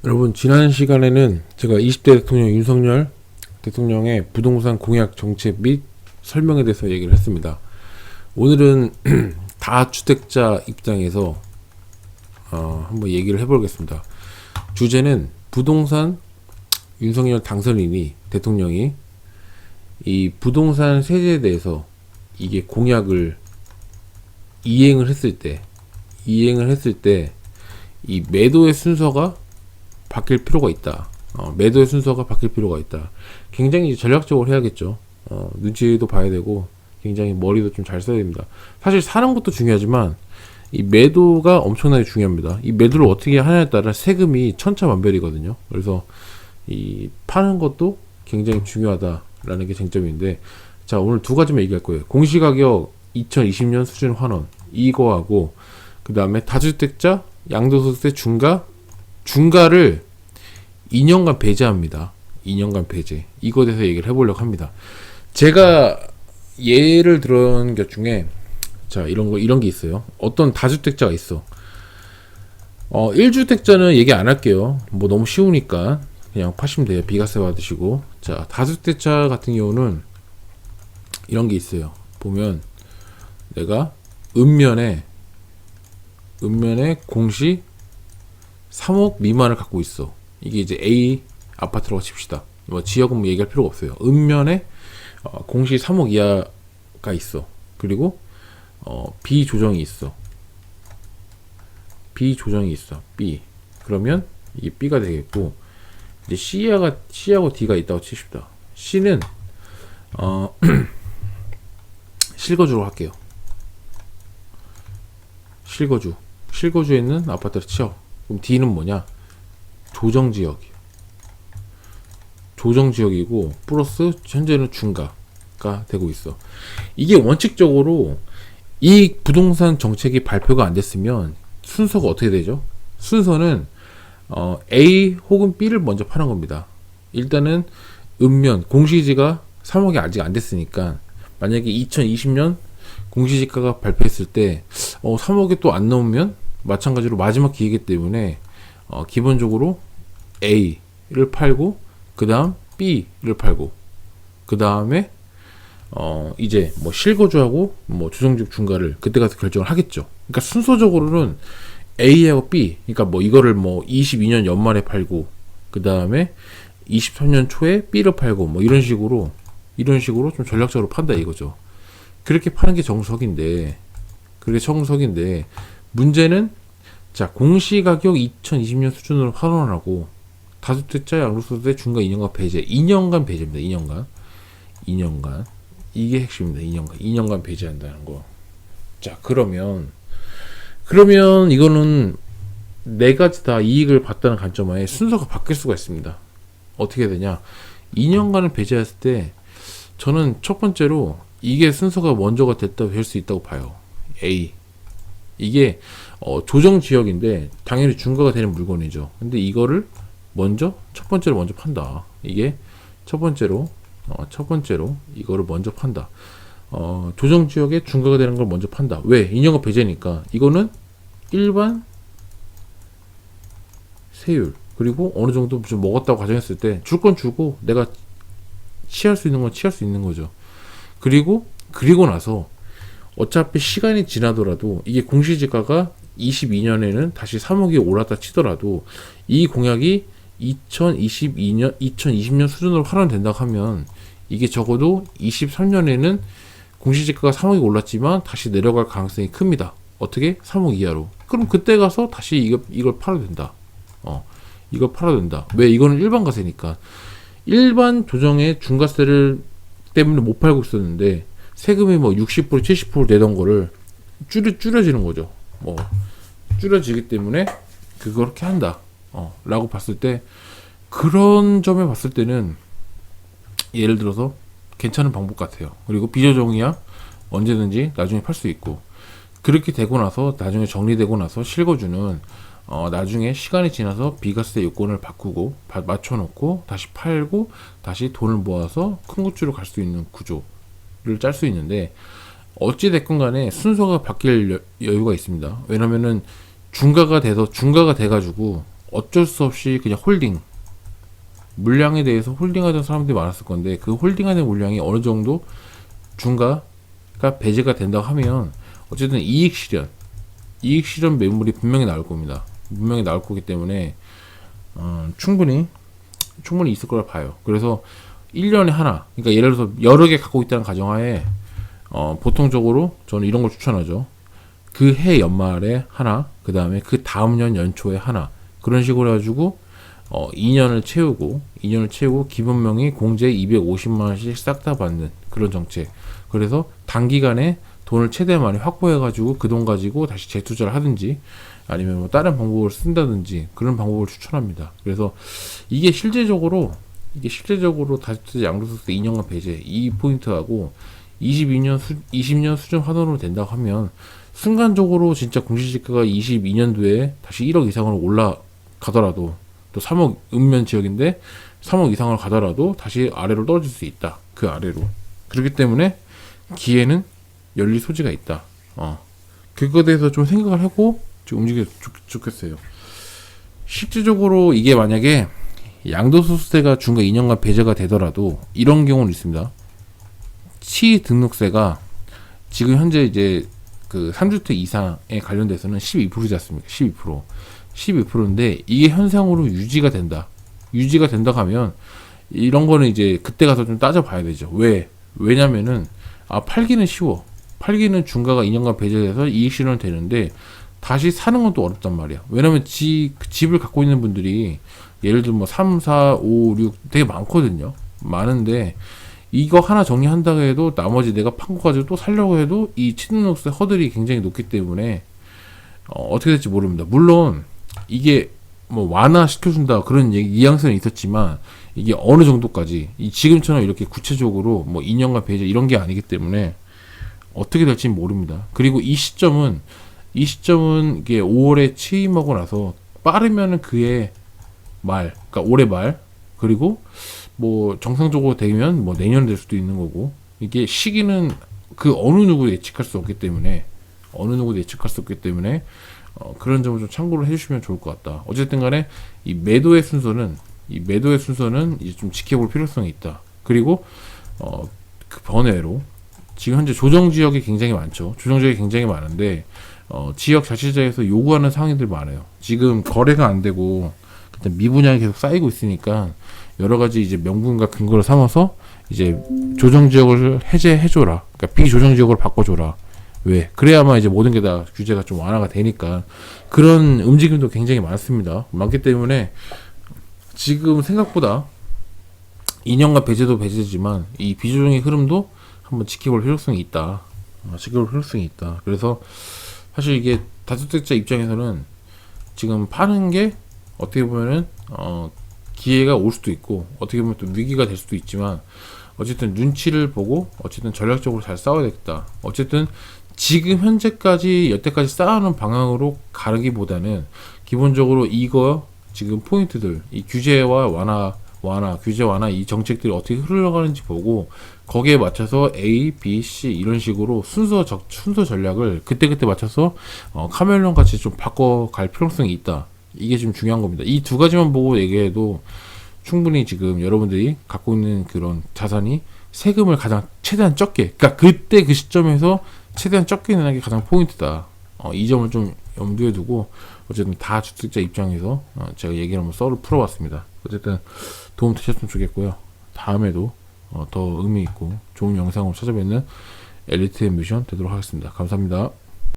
여러분, 지난 시간에는 제가 20대 대통령 윤석열 대통령의 부동산 공약 정책 및 설명에 대해서 얘기를 했습니다. 오늘은 다주택자 입장에서 한번 얘기를 해보겠습니다. 주제는 부동산 윤석열 당선인이 대통령이 이 부동산 세제에 대해서 이게 공약을 이행을 했을 때 이 매도의 순서가 바뀔 필요가 있다. 매도의 순서가 바뀔 필요가 있다. 굉장히 전략적으로 해야겠죠. 눈치도 봐야 되고 굉장히 머리도 좀 잘 써야 됩니다. 사실 사는 것도 중요하지만 이 매도가 엄청나게 중요합니다. 이 매도를 어떻게 하냐에 따라 세금이 천차만별이거든요. 그래서 이 파는 것도 굉장히 중요하다라는 게 쟁점인데, 자, 오늘 두 가지만 얘기할 거예요. 공시가격 2020년 수준 환원 이거하고, 그 다음에 다주택자 양도소득세 중과를 2년간 배제합니다. 2년간 배제. 이거에 대해서 얘기를 해보려고 합니다. 제가 예를 들은 것 중에, 자, 이런 게 있어요. 어떤 다주택자가 있어. 1주택자는 얘기 안 할게요. 뭐 너무 쉬우니까 그냥 파시면 돼요. 비과세 받으시고. 자, 다주택자 같은 경우는 이런 게 있어요. 보면 내가 읍면에 공시 3억 미만을 갖고 있어. 이게 이제 A 아파트라고 칩시다. 뭐 지역은 뭐 얘기할 필요가 없어요. 읍면에 공시 3억 이하가 있어. 그리고 B 조정이 있어. B. 그러면 이게 B가 되겠고, 이제 C하고 D가 있다고 칩시다. C는 실거주로 할게요. 실거주에 있는 아파트를 쳐. 그럼 D는 뭐냐? 조정지역이고 플러스 현재는 중가가 되고 있어. 이게 원칙적으로 이 부동산 정책이 발표가 안 됐으면 순서가 어떻게 되죠? 순서는 A 혹은 B를 먼저 파는 겁니다. 일단은 읍면 공시지가 3억이 아직 안 됐으니까, 만약에 2020년 공시지가가 발표했을 때 3억이 또 안 넘으면 마찬가지로 마지막 기회이기 때문에 기본적으로 A를 팔고, 그 다음 B를 팔고, 그 다음에 이제 뭐 실거주하고 뭐 조정적 중과를 그때 가서 결정을 하겠죠. 그러니까 순서적으로는 A하고 B, 그러니까 뭐 이거를 뭐 22년 연말에 팔고, 그 다음에 23년 초에 B를 팔고, 뭐 이런 식으로 좀 전략적으로 판다 이거죠. 그렇게 파는 게 정석인데, 문제는, 자, 공시가격 2020년 수준으로 환원하고 다주택자 양도소득세 중과 2년간 배제. 2년간 배제입니다. 2년간. 이게 핵심입니다. 2년간 배제한다는 거. 자, 그러면 이거는 네 가지 다 이익을 봤다는 관점하에 순서가 바뀔 수가 있습니다. 어떻게 되냐? 2년간을 배제했을 때 저는 첫 번째로 이게 순서가 먼저가 됐다고 할 수 있다고 봐요. A. 이게 조정 지역인데 당연히 중과가 되는 물건이죠. 근데 이거를 첫 번째로 먼저 판다. 이게 첫 번째로 이거를 먼저 판다. 조정 지역에 중과가 되는 걸 먼저 판다. 왜? 2년간 배제니까. 이거는 일반 세율, 그리고 어느 정도 좀 먹었다고 가정했을 때 줄 건 주고 내가 취할 수 있는 건 취할 수 있는 거죠. 그리고 나서 어차피 시간이 지나더라도 이게 공시지가가 22년에는 다시 3억이 올랐다 치더라도 이 공약이 2020년 수준으로 환원된다고 하면 이게 적어도 23년에는 공시지가가 3억이 올랐지만 다시 내려갈 가능성이 큽니다. 어떻게? 3억 이하로. 그럼 그때 가서 다시 이걸 팔아도 된다. 이걸 팔아도 된다. 왜? 이거는 일반 과세니까. 일반 조정의 중과세를 때문에 못 팔고 있었는데 세금이 뭐 60% 70% 내던 거를 줄여지는 거죠. 뭐 줄여지기 때문에 그렇게 한다. 라고 봤을 때, 그런 점에 봤을 때는 예를 들어서 괜찮은 방법 같아요. 그리고 비조정이야 언제든지 나중에 팔 수 있고, 그렇게 되고 나서 나중에 정리되고 나서 실거주는 나중에 시간이 지나서 비과세 요건을 바꾸고 맞춰놓고 다시 팔고 다시 돈을 모아서 큰 구주로 갈 수 있는 구조를 짤 수 있는데, 어찌 됐건 간에 순서가 바뀔 여유가 있습니다. 왜냐면은 중과가 돼가지고 어쩔 수 없이 그냥 홀딩, 물량에 대해서 홀딩하던 사람들이 많았을 건데, 그 홀딩하는 물량이 어느 정도 중가가 배제가 된다고 하면 어쨌든 이익 실현 매물이 분명히 나올 겁니다. 분명히 나올 거기 때문에 충분히 있을 거라 봐요. 그래서 1년에 하나, 그러니까 예를 들어서 여러 개 갖고 있다는 가정하에 보통적으로 저는 이런 걸 추천하죠. 그 해 연말에 하나, 그 다음에 그 다음 년 연초에 하나, 그런 식으로 해가지고 2년을 채우고 기본명의 공제 250만 원씩 싹 다 받는 그런 정책. 그래서 단기간에 돈을 최대한 많이 확보해가지고 그 돈 가지고 다시 재투자를 하든지 아니면 뭐 다른 방법을 쓴다든지 그런 방법을 추천합니다. 그래서 이게 실제적으로 다주택자 양도소득세 2년간 배제 이 포인트하고 20년 수준 환원으로 된다고 하면 순간적으로 진짜 공시지가가 22년도에 다시 1억 이상으로 올라가더라도, 또 3억 읍면 지역인데 3억 이상으로 가더라도 다시 아래로 떨어질 수 있다. 그 아래로. 그렇기 때문에 기회는 열릴 소지가 있다. 그거에 대해서 좀 생각을 하고 좀 움직여 좋겠어요. 실질적으로 이게 만약에 양도소득세가 중과 2년간 배제가 되더라도 이런 경우는 있습니다. 취등록세가 지금 현재 이제 그 3주택 이상에 관련돼서는 12%지 않습니까? 12%인데 이게 현상으로 유지가 된다 하면 이런 거는 이제 그때 가서 좀 따져봐야 되죠. 왜냐면은 팔기는 쉬워. 팔기는 중과가 2년간 배제돼서 이익 실현은 되는데 다시 사는 건 또 어렵단 말이야. 왜냐면 집을 갖고 있는 분들이 예를 들면 뭐 3, 4, 5, 6 되게 많거든요. 많은데 이거 하나 정리한다고 해도 나머지 내가 판 거 가지고 또 살려고 해도 이 취등록세 허들이 굉장히 높기 때문에 어떻게 될지 모릅니다. 물론 이게 뭐 완화시켜준다 그런 이양성은 있었지만 이게 어느 정도까지 지금처럼 이렇게 구체적으로 뭐 2년간 배제 이런 게 아니기 때문에 어떻게 될지 모릅니다. 그리고 이 시점은 이게 5월에 취임하고 나서 빠르면은 그해 말, 그러니까 올해 말, 그리고 뭐 정상적으로 되면 뭐 내년 될 수도 있는 거고, 이게 시기는 그 어느 누구도 예측할 수 없기 때문에 그런 점을 좀 참고를 해주시면 좋을 것 같다. 어쨌든 간에 이 매도의 순서는 이제 좀 지켜볼 필요성이 있다. 그리고 그 번외로 지금 현재 조정 지역이 굉장히 많죠. 조정 지역이 굉장히 많은데 지역 자치제에서 요구하는 사항들 많아요. 지금 거래가 안 되고 미분양이 계속 쌓이고 있으니까 여러 가지 이제 명분과 근거를 삼아서 이제 조정 지역을 해제해줘라. 그러니까 비조정 지역으로 바꿔줘라. 왜? 그래야만 이제 모든 게 다 규제가 좀 완화가 되니까 그런 움직임도 굉장히 많기 때문에 지금 생각보다 2년간 배제도 배제지만 이 비조정의 흐름도 한번 지켜볼 필요성이 있다. 그래서 사실 이게 다주택자 입장에서는 지금 파는 게 어떻게 보면은 기회가 올 수도 있고 어떻게 보면 또 위기가 될 수도 있지만 어쨌든 눈치를 보고 어쨌든 전략적으로 잘 싸워야 되겠다. 어쨌든 지금 현재까지 여태까지 쌓아놓은 방향으로 가르기보다는 기본적으로 이거 지금 포인트들 이 규제와 규제 완화 이 정책들이 어떻게 흘러가는지 보고 거기에 맞춰서 A, B, C 이런 식으로 순서 전략을 그때그때 맞춰서 카멜론 같이 좀 바꿔갈 필요성이 있다. 이게 좀 중요한 겁니다. 이 두 가지만 보고 얘기해도 충분히 지금 여러분들이 갖고 있는 그런 자산이 세금을 최대한 적게, 그러니까 그때 그 시점에서 최대한 적게 내는 게 가장 포인트다. 이 점을 좀 염두에 두고 어쨌든 다주택자 입장에서 제가 얘기를 한번 썰을 풀어봤습니다. 어쨌든 도움 되셨으면 좋겠고요. 다음에도 더 의미 있고 좋은 영상으로 찾아뵙는 엘리트 앰비션 되도록 하겠습니다. 감사합니다.